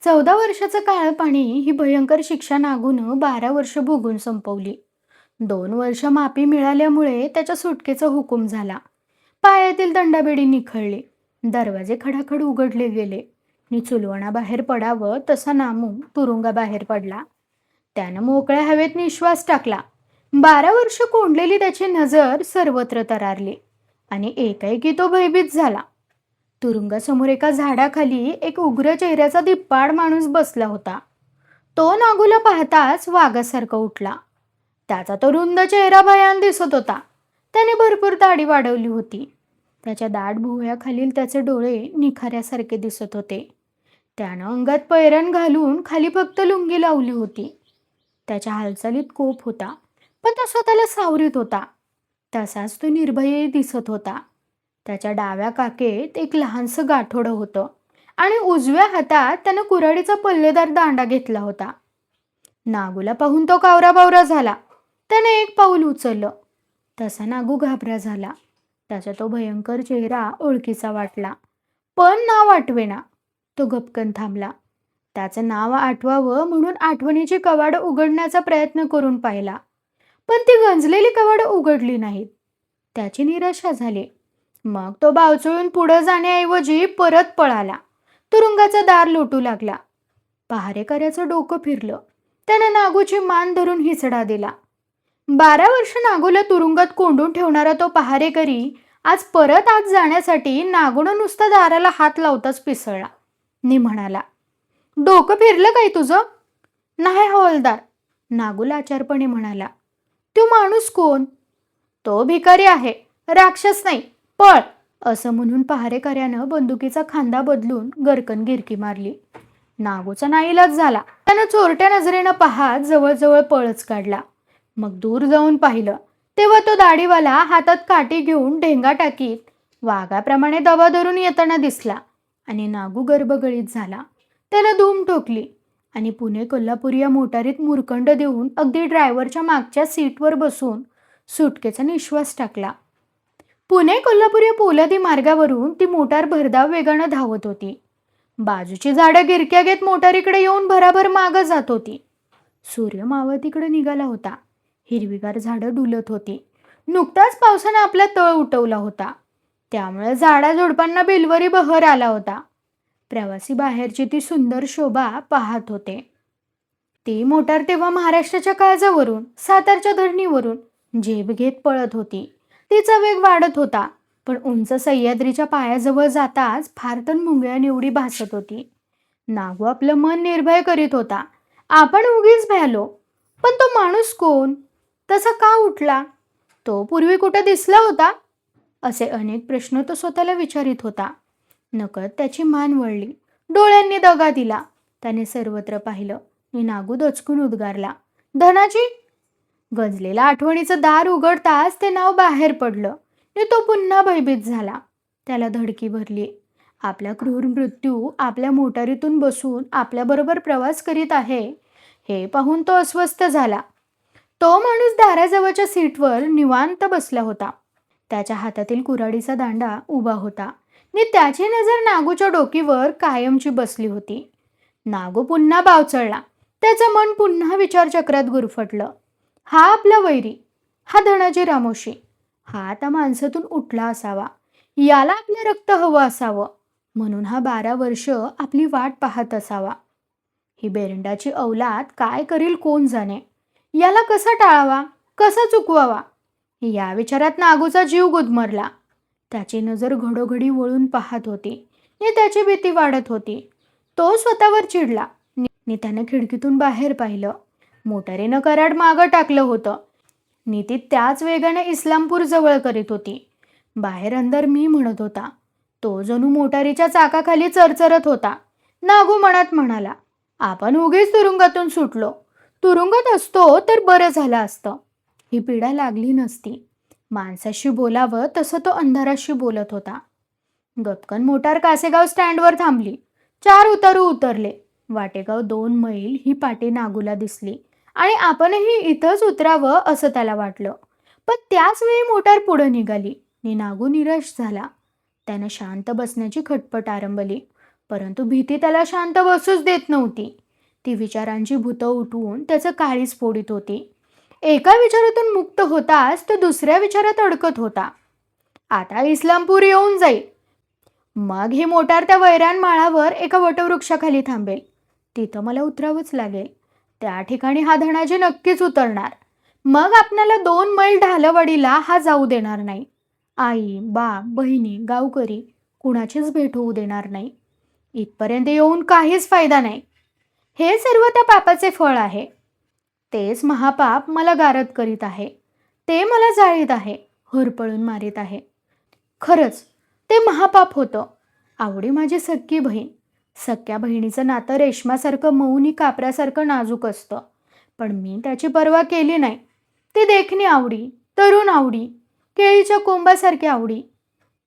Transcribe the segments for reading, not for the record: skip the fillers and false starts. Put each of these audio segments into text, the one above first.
14 वर्षाचं काळं पाणी ही भयंकर शिक्षा नागून 12 वर्ष भोगून संपवली. 2 वर्ष माफी मिळाल्यामुळे त्याच्या सुटकेचा हुकूम झाला. पायातील दंडाबेडी निखळली. दरवाजे खडाखड उघडले गेले आणि चुलवणाबाहेर पडावं तसा नामू तुरुंगाबाहेर पडला. त्यानं मोकळ्या हवेत निश्वास टाकला. 12 वर्ष कोंडलेली त्याची नजर सर्वत्र तरारली आणि एकाएकी तो भयभीत झाला. तुरुंगासमोर एका झाडाखाली एक उग्र चेहऱ्याचा धिप्पाड माणूस बसला होता. तो नागूला पाहताच वाघासारखा उठला. त्याचा तो रुंद चेहरा भयान दिसत होता. त्याने भरपूर दाढी वाढवली होती. त्याच्या दाट भुवयाखालील त्याचे डोळे निखाऱ्यासारखे दिसत होते. त्यानं अंगात पैरण घालून खाली फक्त लुंगी लावली होती. त्याच्या हालचालीत कोप होता, पण तो स्वतःला सावरीत होता. तसाच तो निर्भय दिसत होता. त्याच्या डाव्या काकेत एक लहानसं गाठोडं होतं आणि उजव्या हातात त्यानं कुऱ्हाडीचा पल्लेदार दांडा घेतला होता. नागूला पाहून तो कावराबावरा झाला. त्याने एक पाऊल उचललं. तसा नागू घाबरा झाला. त्याचा तो भयंकर चेहरा ओळखीचा वाटला, पण नाव आठवेना. तो गपकन थांबला. त्याचं नाव आठवावं म्हणून आठवणीची कवाडं उघडण्याचा प्रयत्न करून पाहिला, पण ती गंजलेली कवाडं उघडली नाहीत. त्याची निराशा झाली. मग तो बावचळून पुढे जाण्याऐवजी परत पळाला. तुरुंगाचं दार लोटू लागला. पहारेकऱ्याचं डोकं फिरलं. त्यानं नागूची मान धरून हिसडा दिला. 12 वर्ष नागूला तुरुंगात कोंडून ठेवणारा तो पहारेकरी आज परत आत जाण्यासाठी नागूनं नुसता दाराला हात लावताच पिसळला. नि म्हणाला, डोकं फिरलं काय तुझं? नाही हवालदार, नागू लाचारपणे म्हणाला. तो माणूस कोण? तो भिकारी आहे, राक्षस नाही, पळ, असं म्हणून पहारेकऱ्यानं बंदुकीचा खांदा बदलून गरकन गिरकी मारली. नागूचा नाईलाज झाला. त्यानं चोरट्या नजरेनं पाहत जवळजवळ पळच काढला. मग दूर जाऊन पाहिलं तेव्हा तो दाढीवाला हातात काठी घेऊन ढेंगा टाकीत वाघाप्रमाणे दबा धरून येताना दिसला आणि नागू गर्भगळीत झाला. त्यानं धूम ठोकली आणि पुणे कोल्हापूर या मोटारीत मुरकंड देऊन अगदी ड्रायव्हरच्या मागच्या सीटवर बसून सुटकेचा निश्वास टाकला. पुणे कोल्हापूर या पोलादी मार्गावरून ती मोटार भरधाव वेगानं धावत होती. बाजूची झाडं गिरक्या घेत मोटारीकडे येऊन भराभर मागं जात होती. सूर्य मावळतीकडे निघाला होता. हिरवीगार झाडं डुलत होती. नुकताच पावसानं आपला तळ उठवला होता, त्यामुळे झाडाझुडपांना बिलवरी बहर आला होता. प्रवासी बाहेरची ती सुंदर शोभा पाहत होते. ती मोटार तेव्हा महाराष्ट्राच्या काळजावरून, सातारच्या धरणीवरून झेप घेत पळत होती. तिचा वेग वाढत होता, पण उंच सह्याद्रीच्या पायाजवळ जाताच फारतन मुंगळ्याएवढी भासत होती. नागू आपलं मन निर्भय करीत होता. आपण उगीच भ्यालो, पण तो माणूस कोण? तसा का उठला? तो पूर्वी कुठं दिसला होता? असे अनेक प्रश्न तो स्वतःला विचारित होता. नकळत त्याची मान वळली. डोळ्यांनी दगा दिला. त्याने सर्वत्र पाहिलं आणि नागू दचकून उद्गारला, धनाजी. गंजलेलं आठवणीचं दार उघडताच ते नाव बाहेर पडलं आणि तो पुन्हा भयभीत झाला. त्याला धडकी भरली. आपला क्रूर मृत्यू आपल्या मोटारीतून बसून आपल्याबरोबर प्रवास करीत आहे हे पाहून तो अस्वस्थ झाला. तो माणूस दाराजवळच्या सीटवर निवांत बसला होता. त्याच्या हातातील कुऱ्हाडीचा दांडा उभा होता आणि त्याची नजर नागूच्या डोकीवर कायमची बसली होती. नागू पुन्हा बावचळला. त्याचं मन पुन्हा विचारचक्रात गुरफटलं. हा आपला वैरी, हा धनाजी रामोशी, हा आता माणसातून उठला असावा. याला आपलं रक्त हवं असावं, म्हणून हा 12 वर्ष आपली वाट पाहत असावा. ही बेरंडाची औलाद काय करील कोण जाणे. याला कसा टाळावा, कसा चुकवावा, या विचारात नागूचा जीव गुदमरला. त्याची नजर घडोघडी वळून पाहत होती आणि त्याची भीती वाढत होती. तो स्वतःवर चिडला आणि त्यानं खिडकीतून बाहेर पाहिलं. मोटारीनं कराड मागं टाकलं होतं. नीती त्याच वेगाने इस्लामपूर जवळ करीत होती. बाहेर अंदर मी म्हणत होता. तो जणू मोटारीच्या चाकाखाली चरचरत होता. नागू मनात म्हणाला, आपण उगीच तुरुंगातून सुटलो. तुरुंगात असतो तर बरं झालं असतं. ही पीडा लागली नसती. माणसाशी बोलावं तसं तो अंधाराशी बोलत होता. गपकन मोटार कासेगाव स्टँडवर थांबली. 4 उतारू उतरले. वाटेगाव 2 मैल ही पाटी नागूला दिसली आणि आपणही इथंच उतरावं असं त्याला वाटलं. पण त्याच वेळी मोटार पुढे निघाली आणि नागू निराश झाला. त्यानं शांत बसण्याची खटपट आरंभली. परंतु भीती त्याला शांत बसूच देत नव्हती. ती विचारांची भूतं उठवून त्याचं काळीज फोडीत होती. एका विचारातून मुक्त होताच तो दुसऱ्या विचारात अडकत होता. आता इस्लामपूर येऊन जाईल. मग ही मोटार त्या वैराण माळावर एका वटवृक्षाखाली थांबेल. तिथं मला उतरावंच लागेल. त्या ठिकाणी हा धनाजी नक्कीच उतरणार. मग आपल्याला 2 मैल ढालवाडीला हा जाऊ देणार नाही. आई, बाप, बहिणी, गावकरी कुणाचीच भेट होऊ देणार नाही. इथपर्यंत येऊन काहीच फायदा नाही. हे सर्व त्या पापाचे फळ आहे. तेच महापाप मला गारद करीत आहे. ते मला जाळीत आहे, होरपळून मारीत आहे. खरंच ते महापाप होतं. आवडी माझी सख्खी बहीण. सख्या बहिणीचं नातं रेशमासारखं मऊनी कापरासारखं नाजूक असतं. पण मी त्याची पर्वा केली नाही. ती देखणी आवडी, तरुण आवडी, केळीच्या कोंबासारखी आवडी.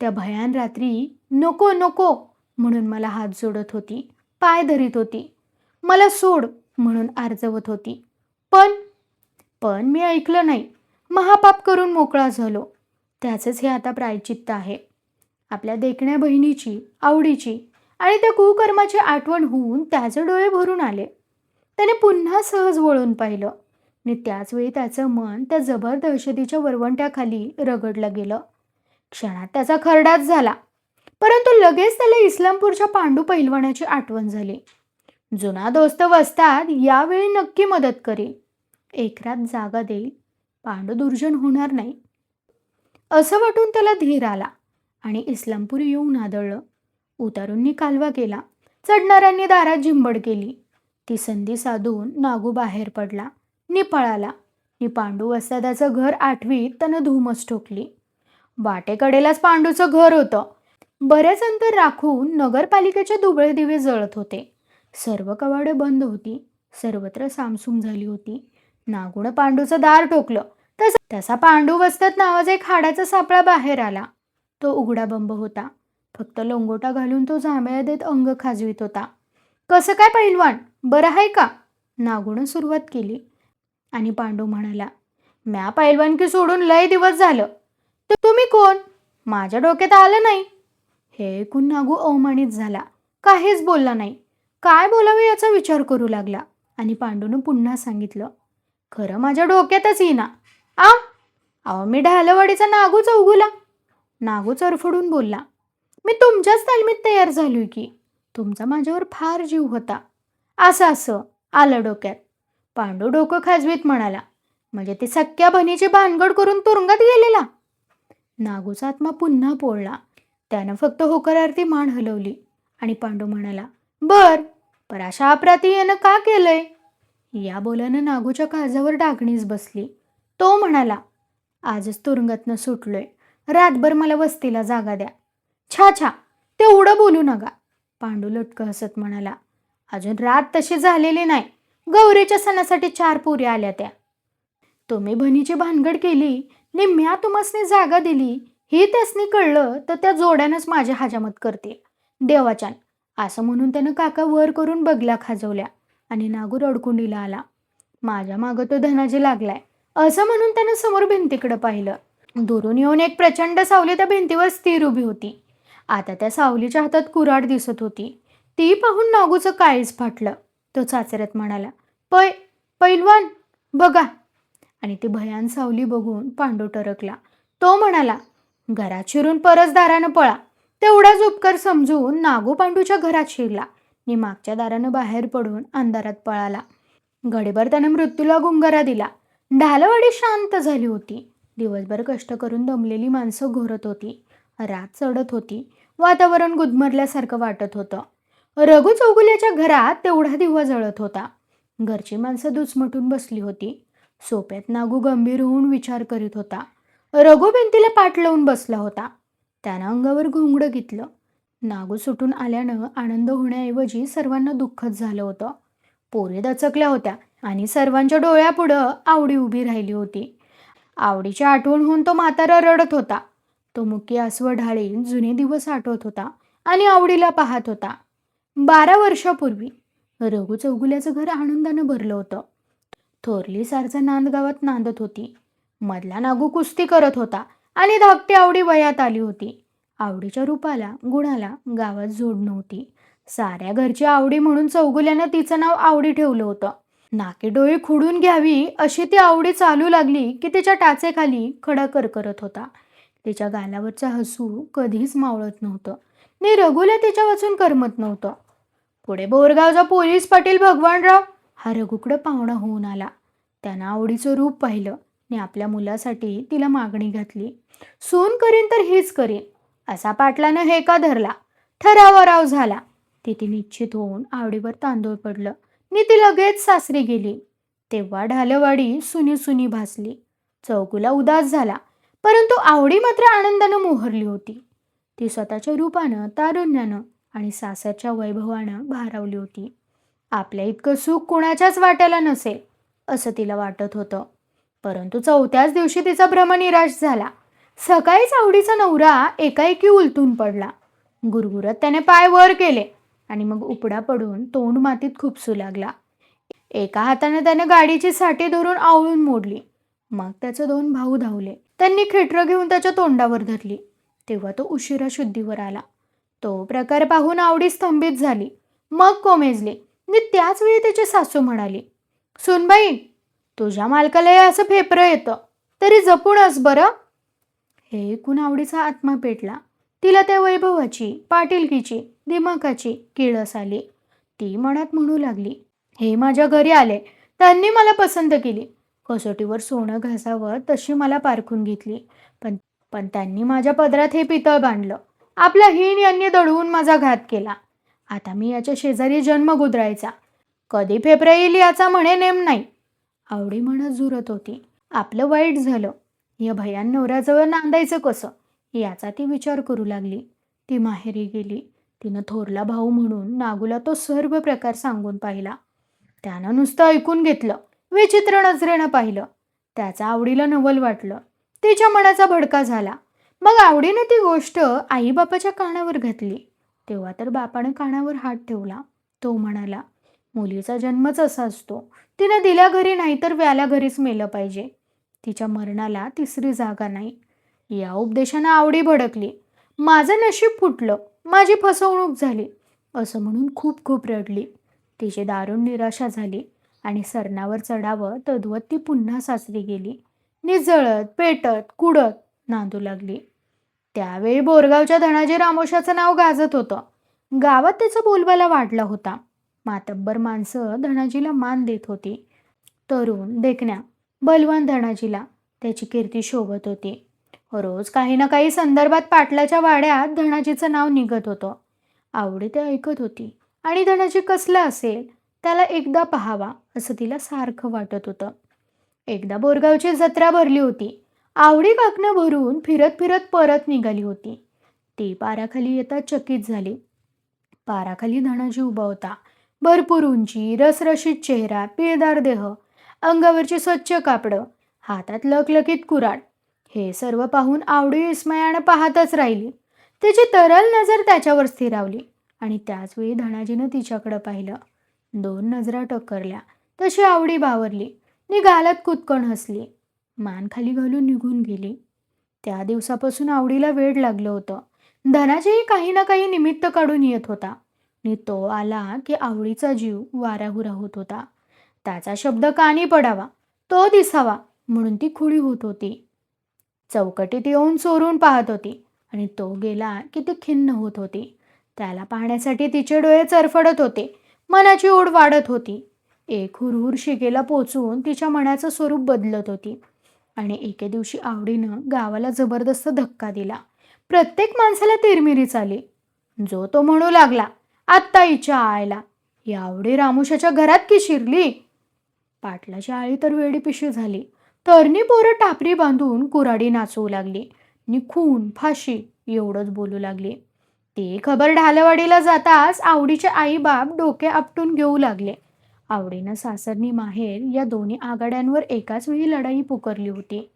त्या भयान रात्री नको नको म्हणून मला हात जोडत होती, पाय धरीत होती. मला सोड म्हणून आर्जवत होती. पण पण मी ऐकलं नाही. महापाप करून मोकळा झालो. त्याचंच हे आता प्रायचित्त आहे. आपल्या देखण्या बहिणीची, आवडीची आणि त्या कुकर्माची आठवण होऊन त्याचे डोळे भरून आले. त्याने पुन्हा सहज वळून पाहिलं आणि त्याच वेळी त्याचं मन त्या जबर दहशतीच्या वरवंट्याखाली रगडलं गेलं. क्षणात त्याचा खरडाच झाला. परंतु लगेच त्याला इस्लामपूरच्या पांडू पैलवानाची आठवण झाली. जुना दोस्त वस्ताद यावेळी नक्की मदत करेल. एक रात जागा देईल. पांडू दुर्जन होणार नाही. असं वाटून त्याला धीर आला आणि इस्लामपूर येऊन आदळलं. उतारूंनी कालवा केला. चढणाऱ्यांनी दारात झिंबड केली. ती संधी साधून नागू बाहेर पडला. पळाला. पांडू वस्तादाचं घर 8वीत त्यानं धूमच ठोकली. वाटेकडेलाच पांडूचं घर होतं. बरेच अंतर राखून नगरपालिकेचे दुबळे दिवे जळत होते. सर्व कवाडे बंद होती. सर्वत्र सामसूम झाली होती. नागूनं पांडूचं दार ठोकलं. तसा पांडू वस्ताद नावाचा एक हाडाचा सापळा बाहेर आला. तो उघडा बंब होता. फक्त लोंगोटा घालून तो जांभया देत अंग खाजवीत होता. कसं काय पैलवान, बरं आहे का? नागूनं सुरुवात केली आणि पांडू म्हणाला, म्या पैलवानकी सोडून लय दिवस झालं. तुम्ही कोण? माझ्या डोक्यात आलं नाही. हे ऐकून नागू अवमानित झाला. काहीच बोलला नाही. काय बोलावे याचा विचार करू लागला आणि पांडूनं पुन्हा सांगितलं, खरं माझ्या डोक्यातच येईना. अहो मी ढालवाडीचा नागू चौगुला. नागू चरफडून बोलला, मी तुमच्याच तालमीत तयार झालोय की. तुमचा माझ्यावर फार जीव होता. असं आलं डोक्यात. पांडू डोकं खाजवीत म्हणाला, म्हणजे ती सख्या बहिणीची भानगड करून तुरुंगात गेलेला? नागूचा आत्मा पुन्हा पोळला. त्यानं फक्त होकारार्थी मान हलवली आणि पांडू म्हणाला, पर अशा अपराधी यानं का केलंय? या बोलानं नागूच्या काळजावर डागणीच बसली. तो म्हणाला, आजच तुरुंगातनं सुटलोय. रातभर मला वस्तीला जागा द्या. छा तेवढं बोलू नका. पांडू लटकं हसत म्हणाला, अजून रात तशी झालेली नाही. गौरीच्या सणासाठी 4 पोरी आल्या त्या. तुम्ही बहिणीची भानगड केली आणि म्या तुम्हासनी जागा दिली ही त्यासनी कळलं तर त्या जोड्यानंच माझ्या हजामत करतील. देवाच्यान. असं म्हणून त्यानं काका वर करून बगला खाजवल्या आणि नागू रडकुंडीला आला. माझ्या मागं तो धनाजी लागलाय असं म्हणून त्यानं समोर भिंतीकडे पाहिलं. दुरून येऊन एक प्रचंड सावली त्या भिंतीवर स्थिर उभी होती. आता त्या सावलीच्या हातात कुऱ्हाड दिसत होती. ती पाहून नागूचं काळीज फाटलं. तो चाचरत म्हणाला, पैलवान बघा. आणि ती भयान सावली बघून पांडू टरकला. तो म्हणाला, घरात शिरून परसदारानं पळा. तेवढाच उपकार समजून नागू पांडूच्या घरात शिरला आणि मागच्या दारानं बाहेर पडून अंधारात पळाला. घडीभर त्यानं मृत्यूला गुंगारा दिला. ढालवाडी शांत झाली होती. दिवसभर कष्ट करून दमलेली माणसं घोरत होती. रात चढत होती. वातावरण गुदमरल्यासारखं वाटत होतं. रघु चौगुल्याच्या घरात तेवढा दिवा जळत होता. घरची माणसं दुचमटून बसली होती. सोप्यात नागू गंभीर होऊन विचार करीत होता. रघु भिंतीला पाठ लावून बसला होता. त्यानं अंगावर घोंगडं घेतलं. नागू सुटून आल्यानं आनंद होण्याऐवजी सर्वांना दुःखच झालं होतं. पोरी दचकल्या होत्या आणि सर्वांच्या डोळ्यापुढं आवडी उभी राहिली होती. आवडीची आठवण होऊन तो म्हातारा रडत होता. तो मुकी आसवं ढाळीत जुने दिवस आठवत होता आणि आवडीला पाहत होता. 12 वर्षापूर्वी रघु चौगुल्याचं घर आनंदानं भरलं होतं. थोरली सारचा नांद गावात नांदत होती. मधला नागू कुस्ती करत होता आणि धाकटी आवडी वयात आली होती. आवडीच्या रूपाला, गुणाला गावात जोड नव्हती. साऱ्या घरची आवडी म्हणून चौगुल्यानं तिचं नाव आवडी ठेवलं होतं. नाकेडोळे खुडून घ्यावी अशी ती आवडी चालू लागली की तिच्या टाचेखाली खडा करकरत होता. तिच्या गालावरचं हसू कधीच मावळत नव्हतं. नि रघुला तिच्या वाचून करमत नव्हतं. पुढे बोरगावचा पोलीस पाटील भगवानराव हा रघुकडं पाहुणा होऊन आला. त्यानं आवडीचं रूप पाहिलं आणि आपल्या मुलासाठी तिला मागणी घातली. सून करीन तर हीच करीन असा पाटलानं हेका धरला. ठरावराव झाला. तिथे निश्चित होऊन आवडीवर तांदूळ पडलं नि ती लगेच सासरी गेली. तेव्हा ढालवाडी सुनी सुनी भासली. चौगुला उदास झाला, परंतु आवडी मात्र आनंदानं मोहरली होती. ती स्वतःच्या रूपानं, तारुण्यानं आणि सासरच्या वैभवानं भारावली होती. आपल्या इतकं सुख कोणाच्याच वाट्याला नसेल असं तिला वाटत होतं. परंतु चौथ्याच दिवशी तिचा भ्रम निराश झाला. सकाळीच आवडीचा नवरा एकाएकी उलटून पडला. गुरगुरत त्याने पाय वर केले आणि मग उपडा पडून तोंड मातीत खुपसू लागला. एका हाताने त्याने गाडीची साठी धरून आवळून मोडली. मग त्याचे दोन भाऊ धावले. त्यांनी खेटरं घेऊन त्याच्या तोंडावर धरली. तेव्हा तो उशिरा शुद्धीवर आला. तो प्रकार पाहून आवडी स्तंभित झाली. मग कोमेजली आणि त्याच वेळी त्याची सासू म्हणाली, सुनबाई, तुझ्या मालकाला हे असं फेपरं येतं, तरी जपूनच बरं. हे ऐकून आवडीचा आत्मा पेटला. तिला त्या वैभवाची, पाटीलकीची, दिमाखाची किळस आली. ती मनात म्हणू लागली, हे माझ्या घरी आले, त्यांनी मला पसंत केली. कसोटीवर सोनं घासावं तशी मला पारखून घेतली. पण पण त्यांनी माझ्या पदरात हे पितळ बांधलं. आपला हीन यांनी दडवून माझा घात केला. आता मी याच्या शेजारी जन्म गुदरायचा. कधी फेपरा येईल याचा म्हणे नेम नाही. आवडी म्हणत झुरत होती. आपलं वाईट झालं. या भयान नवऱ्याजवळ नांदायचं कसं याचा ती विचार करू लागली. ती माहेरी गेली. तिनं थोरला भाऊ म्हणून नागूला तो सर्व प्रकार सांगून पाहिला. त्यानं नुसतं ऐकून घेतलं, विचित्र नजरेनं पाहिलं. त्याचा आवडीला नवल वाटलं. तिच्या मनाचा भडका झाला. मग आवडीनं ती गोष्ट आईबापाच्या कानावर घातली. तेव्हा तर बापानं कानावर हात ठेवला. तो म्हणाला, मुलीचा जन्मच असा असतो. तिनं दिल्या घरी नाही तर व्याल्या घरीच मेलं पाहिजे. तिच्या मरणाला तिसरी जागा नाही. या उपदेशानं आवडी भडकली. माझं नशीब फुटलं, माझी फसवणूक झाली असं म्हणून खूप खूप रडली. तिची दारुण निराशा झाली आणि सरणावर चढावं तद्वत ती पुन्हा सासरी गेली. निजळत, पेटत, कुडत नांदू लागली. त्यावेळी बोरगावच्या धनाजी रामोशाचं नाव गाजत होतं. गावात त्याचा बोलबाला वाढला होता. मातब्बर माणसं धनाजीला मान देत होती. तरुण, देखण्या, बलवान धनाजीला त्याची कीर्ती शोभत होती. रोज काही ना काही संदर्भात पाटलाच्या वाड्यात धनाजीचं नाव निघत होतं. आवडी ते ऐकत होती आणि धनाजी कसला असेल त्याला एकदा पाहावा असं तिला सारखं वाटत होतं. एकदा बोरगावची जत्रा भरली होती. आवडी काकणं भरून फिरत फिरत परत निघाली होती. ती पाराखाली येता चकित झाली. पाराखाली धनाजी उभा होता. भरपूर उंची, रसरशीत चेहरा, पिळदार देह, अंगावरची स्वच्छ कापडं, हातात लकलकीत कुऱ्हाड. हे सर्व पाहून आवडी विस्मयानं पाहतच राहिली. तिची तरल नजर त्याच्यावर स्थिरावली आणि त्याचवेळी धनाजीनं तिच्याकडं पाहिलं. दोन नजरा टक्करल्या. तशी आवडी बावरली. गालात कुदकण हसली. मान खाली घालून निघून गेली. त्या दिवसापासून आवडीला वेड लागलं होतं. धनाजीही काही ना काही निमित्त काढून येत होता आणि तो आला की आवडीचा जीव वाराहुरा होत होता. त्याचा शब्द कानी पडावा, तो दिसावा म्हणून ती खुळी होत होती. चौकटीत येऊन चोरून पाहत होती आणि तो गेला की ती खिन्न होत होती. त्याला पाहण्यासाठी तिचे डोळे चरफडत होते. मनाची ओढ वाढत होती. एक हुरहुर शिगेला पोचून तिच्या मनाचं स्वरूप बदलत होती. आणि एके दिवशी आवडीनं गावाला जबरदस्त धक्का दिला. प्रत्येक माणसाला तिरमिरीच आली. जो तो म्हणू लागला, आत्ता हिच्या आईला या आवडी रामुशाच्या घरात की शिरली. पाटलाची आळी तर वेडीपिशी झाली. तरणी पोरं टापरी बांधून कुऱ्हाडी नाचवू लागली आणि खून, फाशी एवढंच बोलू लागली. ती खबर ढालवाडीला जाताच आवडीचे आई बाप डोके आपटून घेऊ लागले. आवडीनं सासरनी माहेर या दोन्ही आघाड्यांवर एकाच वेळी लढाई पुकारली होती.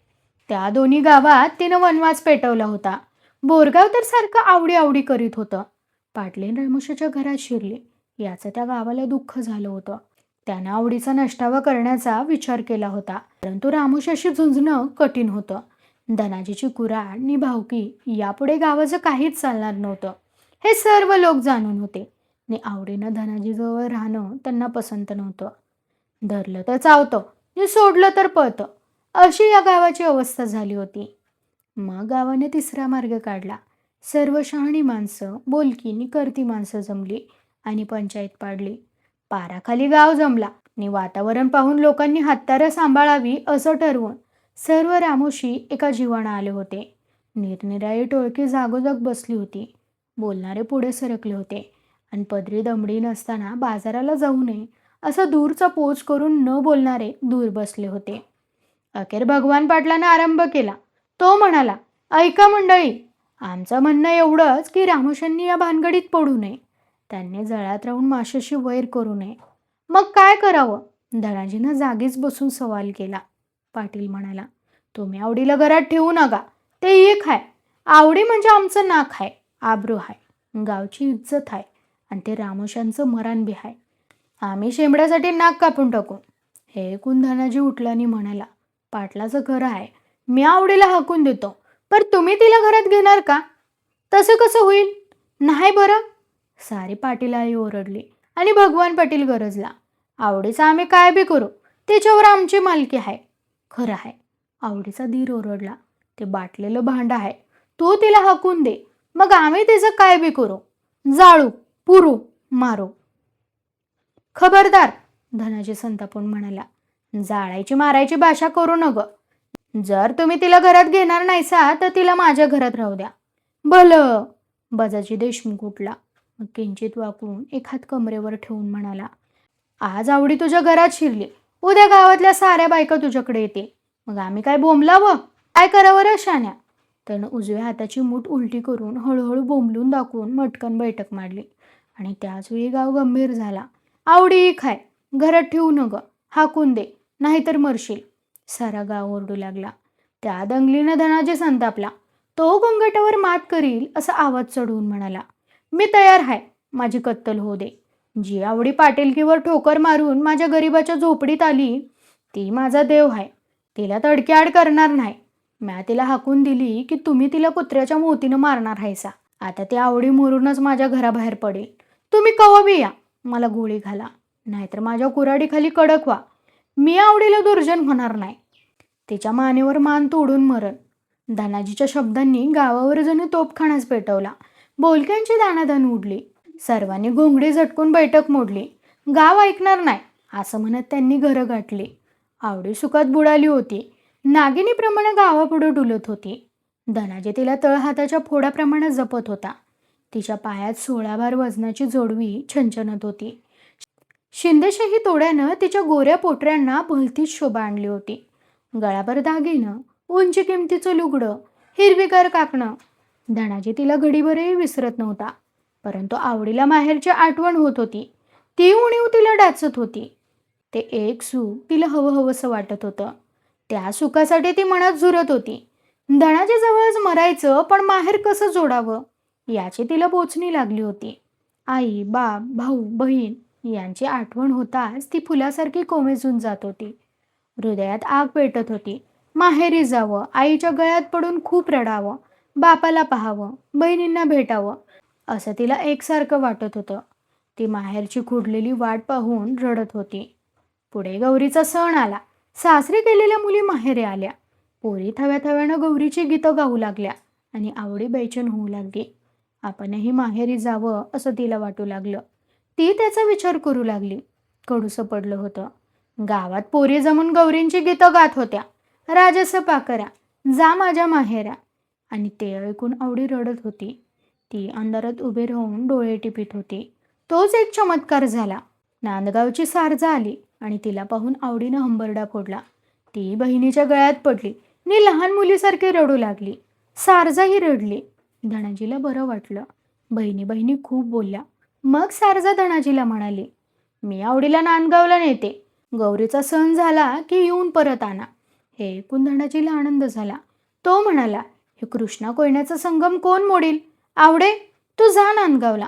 त्या दोन्ही गावात तिनं वनवास पेटवला होता. बोरगाव तर सारखं आवडी आवडी करीत होतं. पाटलीन रामुशाच्या घरात शिरली याचं त्या गावाला दुःख झालं होतं. त्यानं आवडीचा नष्टावा करण्याचा विचार केला होता. परंतु रामुशाशी झुंजणं कठीण होतं. धनाजीची कुऱ्हाड नि भावकी यापुढे गावाचं काहीच चालणार नव्हतं. हे सर्व लोक जाणून होते. आणि आवडीनं धनाजीजवळ राहणं त्यांना पसंत नव्हतं. धरलं तर चावतं आणि सोडलं तर पळतं, अशी या गावाची अवस्था झाली होती. मग गावाने तिसरा मार्ग काढला. सर्व शहाणी माणसं, बोलकी आणि करती माणसं जमली आणि पंचायत पाडली. पाराखाली गाव जमला आणि वातावरण पाहून लोकांनी हत्यारं सांभाळावी असं ठरवून सर्व रामोशी एका जीवानं आले होते. निरनिराळी टोळकी जागोजाग बसली होती. बोलणारे पुढे सरकले होते आणि पदरी दमडी नसताना बाजाराला जाऊ नये असं दूरचा पोच करून न बोलणारे दूर बसले होते. अखेर भगवान पाटलानं आरंभ केला. तो म्हणाला, ऐका मंडळी, आमचं म्हणणं एवढंच की रामोशांनी या भानगडीत पडू नये. त्यांनी जळात राहून माशाशी वैर करू नये. मग काय करावं? धनाजीनं जागीच बसून सवाल केला. पाटील म्हणाला, तुम्ही आवडीला घरात ठेवू नका. ते एक आहे. आवडी म्हणजे आमचं नाक आहे, आबरू आहे, गावची इज्जत आहे आणि ते रामोशांचं मरण बी आहे. आम्ही शेंबड्यासाठी नाक कापून टाकू. हे ऐकून धनाजी उठला आणि म्हणाला, पाटलाचं खरं आहे. मी आवडीला हाकून देतो. पण तुम्ही तिला घरात घेणार का? तसं कसं होईल? नाही बरं. सारी पाटील आई ओरडली आणि भगवान पाटील गरजला. आवडीचं आम्ही काय बी करू. त्याच्यावर आमची मालकी आहे. खरं आहे. आवडीचा धीर ओरडला. ते बाटलेलं भांड आहे. तू तिला हाकून दे. मग आम्ही तिचं काय बी करू. जाळू, पुरू, मारू. खबरदार, धनाजी संतापून म्हणाला. जाळायची मारायची भाषा करू नग. जर तुम्ही तिला घरात घेणार नाहीसा तर तिला माझ्या घरात राहू द्या. भलं. बजाजी देशमुख उठला. मग किंचित वाकून एक हात कमरेवर ठेवून म्हणाला, आज आवडी तुझ्या घरात शिरली. उद्या गावातल्या साऱ्या बायका तुझ्याकडे येतील. मग आम्ही काय बोंबलावं? काय करावं रे शान्या? त्यानं उजव्या हाताची मूठ उलटी करून हळूहळू बोंबलून दाखवून मटकन बैठक मारली आणि त्याच वेळी गाव गंभीर झाला. आवडी खाय, घरात ठेवू नग, हाकून दे, नाहीतर मरशील. सारा गाव ओरडू लागला. त्या दंगलीनं धनाजी संतापला. तो गोंगटावर मात करील असा आवाज चढवून म्हणाला, मी तयार आहे. माझी कत्तल होऊ दे. जी आवडी पाटीलकीवर ठोकर मारून माझ्या गरिबाच्या झोपडीत आली ती माझा देव आहे. तिला तडक्याआड करणार नाही. म्या तिला हाकून दिली की तुम्ही तिला कुत्र्याच्या मोतीनं मारणार आहेसा. आता ती आवडी मरूनच माझ्या घराबाहेर पडेल. तुम्ही कवा बी या, मला गोळी घाला, नाहीतर माझ्या कुऱ्हाडीखाली कडक व्हा. मी आवडीला दुर्जन होणार नाही. तिच्या मानेवर मान तोडून मरण. धनाजीच्या शब्दांनी गावावर जणू तोफखानाच पेटवला. बोलक्यांची दाणादाण उडली. सर्वांनी घोंगडी झटकून बैठक मोडली. गाव ऐकणार नाही असं म्हणत त्यांनी घरं गाठली. आवडी सुखात बुडाली होती. नागिनीप्रमाणे गावापुढे डुलत होती. धनाजी तिला तळहाताच्या फोडाप्रमाणे जपत होता. तिच्या पायात 16 भार वजनाची जोडवी छंछनत होती. शिंदेशाही तोड्यानं तिच्या गोऱ्या पोटऱ्यांना भलतीच शोभा आणली होती. गळाभर दागिनं, उंची किमतीचं लुगडं, हिरवीगार काकणं. धनाजी तिला घडीभरही विसरत नव्हता. परंतु आवडीला माहेरची आठवण होत होती. ती उणीव तिला डाचत होती. ते एक सुख तिला हवंहवंसं वाटत होतं. त्या सुखासाठी ती मनात झुरत होती. धनाजी जवळच मरायचं, पण माहेर कसं जोडावं याची तिला बोचणी लागली होती. आई, बाप, भाऊ, बहीण यांची आठवण होताच ती फुलासारखी कोमेजून जात होती. हृदयात आग पेटत होती. माहेरी जावं, आईच्या गळ्यात पडून खूप रडावं, बापाला पाहावं, बहिणींना भेटावं असं तिला एकसारखं वाटत होतं. ती माहेरची खुडलेली वाट पाहून रडत होती. पुढे गौरीचा सण आला. सासरी गेलेल्या मुली माहेरी आल्या. पोरी थव्या थव्यानं गौरीची गीतं गाऊ लागल्या आणि आवडी बेचैन होऊ लागली. आपणही माहेरी जावं असं तिला वाटू लागलं. ती त्याचा विचार करू लागली. कडूसं पडलं होतं. गावात पोरी जमून गौरींची गीतं गात होत्या. राजस पाकरा, जा माझ्या माहेरा. आणि ते ऐकून आवडी रडत होती. ती अंधारात उभे राहून डोळे टिपीत होती. तोच एक चमत्कार झाला. नांदगावची सारजा आली आणि तिला पाहून आवडीनं हंबरडा फोडला. ती बहिणीच्या गळ्यात पडली आणि लहान मुलीसारखी रडू लागली. सारजाही रडली. धनाजीला बरं वाटलं. बहिणी बहिणी खूप बोलल्या. मग सारजा धनाजीला म्हणाली, मी आवडीला नांदगावला नेते. गौरीचा सण झाला की येऊन परत आणा. हे ऐकून धनाजीला आनंद झाला. तो म्हणाला, हे कृष्णा कोयण्याचा संगम कोण मोडील? आवडे, तू जा नांदगावला.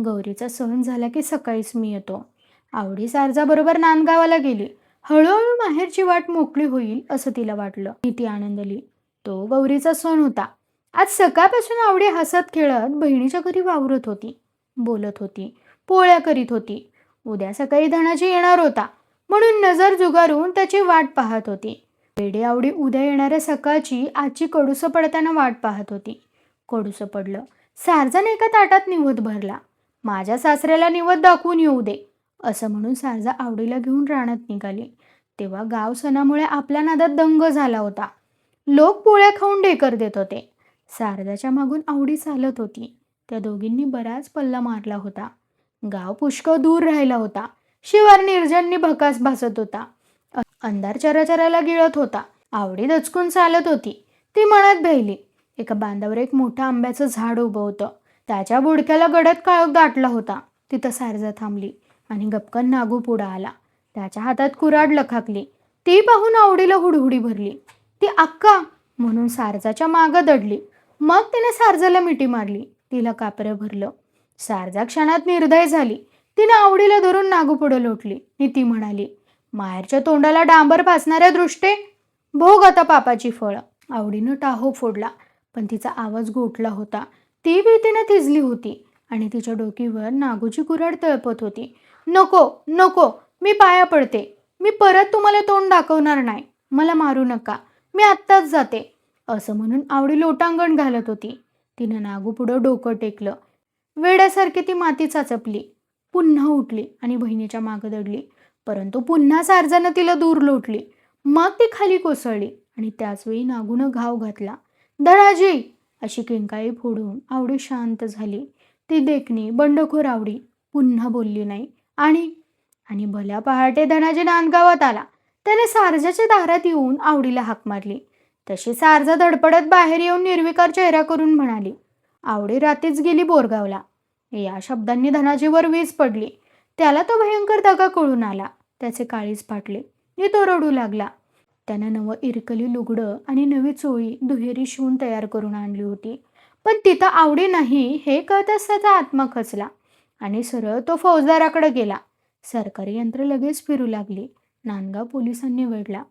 गौरीचा सण झाला की सकाळीच मी येतो. आवडी सारजाबरोबर नांदगावाला गेली. हळूहळू माहेरची वाट मोकळी होईल असं तिला वाटलं. ती आनंदली. तो गौरीचा सण होता. आज सकाळपासून आवडी हसत खेळत बहिणीच्या घरी वावरत होती, बोलत होती. पोळ्या करीत होती. उद्या सकाळी धनाजी येणार होता म्हणून नजर जुगारून त्याची वाट पाहत होती. वेडी आवडी उद्या येणाऱ्या सकाळची आजची कडूसं पडताना वाट पाहत होती. कडूसं पडलं. सारजन एका ताटात निवद भरला. माझ्या सासऱ्याला निवद दाखवून येऊ दे, असं म्हणून सारजा आवडीला घेऊन रानात निघाली. तेव्हा गाव सणामुळे आपल्या नादात दंग झाला होता. लोक पोळ्या खाऊन ढेकर देत होते. सारदाच्या मागून आवडी चालत होती. त्या दोघींनी बराच पल्ला मारला होता. गाव पुष्कळ दूर राहिला होता. शिवार निर्जननी भकास भासत होता. अंधार चराचराला गिळत होता. आवडी दचकून चालत होती. ती मनात भ्यायली. एका बांधावर एक मोठं आंब्याचं झाड उभं होतं. त्याच्या बुडक्याला गडद काळोख दाटला होता. तिथं सारजा थांबली आणि गपकन नागू पुढं आला. त्याच्या हातात कुऱ्हाड लखाकली. ती पाहून आवडीला हुडहुडी भरली. ती अक्का म्हणून सारजाच्या मागं दडली. मग तिने सारजाला मिठी मारली. तिला कापरं भरलं. सारजा क्षणात निर्दय झाली. तिने आवडीला धरून नागू पुढं लोटली आणि ती म्हणाली, माहेरच्या तोंडाला डांबर फासणाऱ्या दृष्टे, भोग आता पापाची फळं. आवडीनं टाहो फोडला, पण तिचा आवाज गोठला होता. ती भीतीने थिजली होती आणि तिच्या डोकीवर नागूची कुऱ्हाड तळपत होती. नको नको, मी पाया पडते. मी परत तुम्हाला तोंड दाखवणार नाही. मला मारू नका. मी आत्ताच जाते, असं म्हणून आवडी लोटांगण घालत होती. तिनं नागू पुढं डोकं टेकलं. वेड्यासारखी ती माती चाचपली. पुन्हा उठली आणि बहिणीच्या मागं दडली. परंतु पुन्हा सारजानं तिला दूर लोटली. मग ती खाली कोसळली आणि त्याचवेळी नागूनं घाव घातला. धनाजी, अशी किंकाळी फोडून आवडी शांत झाली. ती देखणी बंडखोर आवडी पुन्हा बोलली नाही. आणि भल्या पहाटे धनाजी नांदगावात आला. त्याने सारजाच्या दारात येऊन आवडीला हाक मारली. तशी सारजा धडपडत बाहेर येऊन निर्विकार चेहरा करून म्हणाली, आवडी रात्रीच गेली बोरगावला. या शब्दांनी धनाजीवर वीज पडली. त्याला तो भयंकर दगा कळून आला. त्याचे काळीज फाटले आणि तो रडू लागला. त्यानं नवं इरकली लुगडं आणि नवी चोळी दुहेरी शिवून तयार करून आणली होती. पण तिथं आवडी नाही हे कळताच त्याचा आत्मा खचला आणि सरळ तो फौजदाराकडे गेला. सरकारी यंत्र लगेच फिरू लागली. नांदगाव पोलिसांनी वेढला.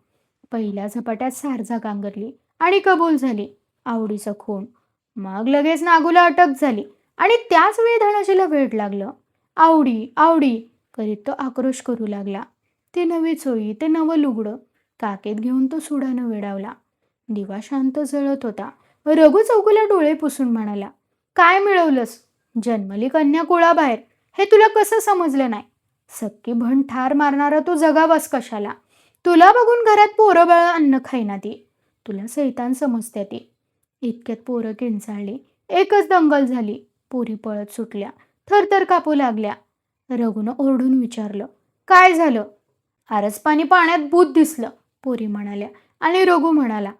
पहिल्या झपाट्यात सारजा गांगरली आणि कबूल झाली. आवडीचं खून. मग लगेच नागूला अटक झाली आणि त्याच वेळी धनाजीला वेड लागलं. आवडी आवडी करीत तो आक्रोश करू लागला. ती नवी चोळी, ते नवं लुगडं काकेत घेऊन तो सुडानं वेडावला. दिवा शांत जळत होता. रघु चौगुला डोळे पुसून म्हणाला, काय मिळवलंस? जन्मली कन्या कुळाबाहेर, हे तुला कसं समजलं नाही? सक्की भण ठार मारणारा तू जगावास कशाला? तुला बघून घरात पोरं बाळ अन्न खाईना ती. तुला सैतान समजते ती. इतक्यात पोरं किंचाळली. एकच दंगल झाली. पोरी पळत सुटल्या. थरथर कापू लागल्या. रघुनं ओरडून विचारलं, काय झालं? आरस पाणी पाण्यात भूत दिसलं, पोरी म्हणाल्या. आणि रघु म्हणाला,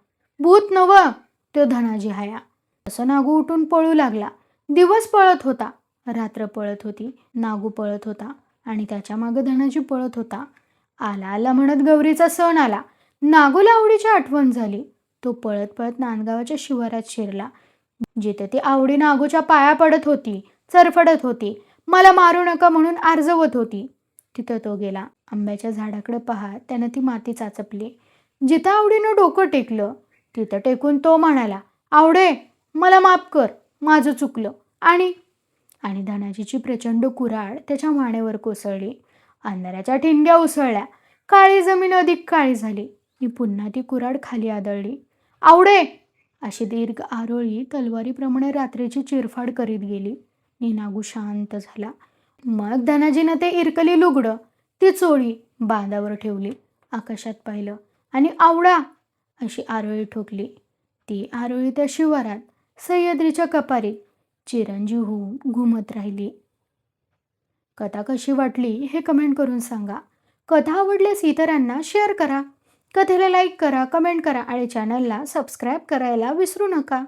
भूत नवं, तो धनाजी हाया. असं नागू उठून पळू लागला. दिवस पळत होता. रात्र पळत होती. नागू पळत होता आणि त्याच्या मागं धनाजी पळत होता. आला आला म्हणत गौरीचा सण आला. नागूला आवडीची आठवण झाली. तो पळत पळत नांदगावाच्या शिवारात शिरला. जिथे ती आवडी नागूच्या पाया पडत होती, चरफडत होती, मला मारू नका म्हणून आर्जवत होती. तिथं तो गेला. आंब्याच्या झाडाकडे पाहत त्यानं ती माती चाचपली. जिथं आवडीनं डोकं टेकलं तिथं टेकून तो म्हणाला, आवडे, मला माफ कर, माझं चुकलं. आणि धनाजीची प्रचंड कुऱ्हाड त्याच्या मानेवर कोसळली. अंधाराच्या ठिणग्या उसळल्या. काळी जमीन अधिक काळी झाली. पुन्हा ती कुऱ्हाड खाली आदळली. आवडे, अशी दीर्घ आरोळी तलवारीप्रमाणे रात्रीची चिरफाड करीत गेली. नागू शांत झाला. मग धनाजीनं ते इरकली लुगडं, ती चोळी बांधावर ठेवली. आकाशात पाहिलं आणि आवडा, अशी आरोळी ठोकली. ती आरोळी त्या शिवारात सह्याद्रीच्या कपारीत चिरंजीव होऊन घुमत राहिली. कथा कशी वाटली हे कमेंट करून सांगा. कथा आवडल्यास इतरांना शेअर करा. कथेला लाईक करा, कमेंट करा आणि चॅनलला सबस्क्राईब करायला विसरू नका.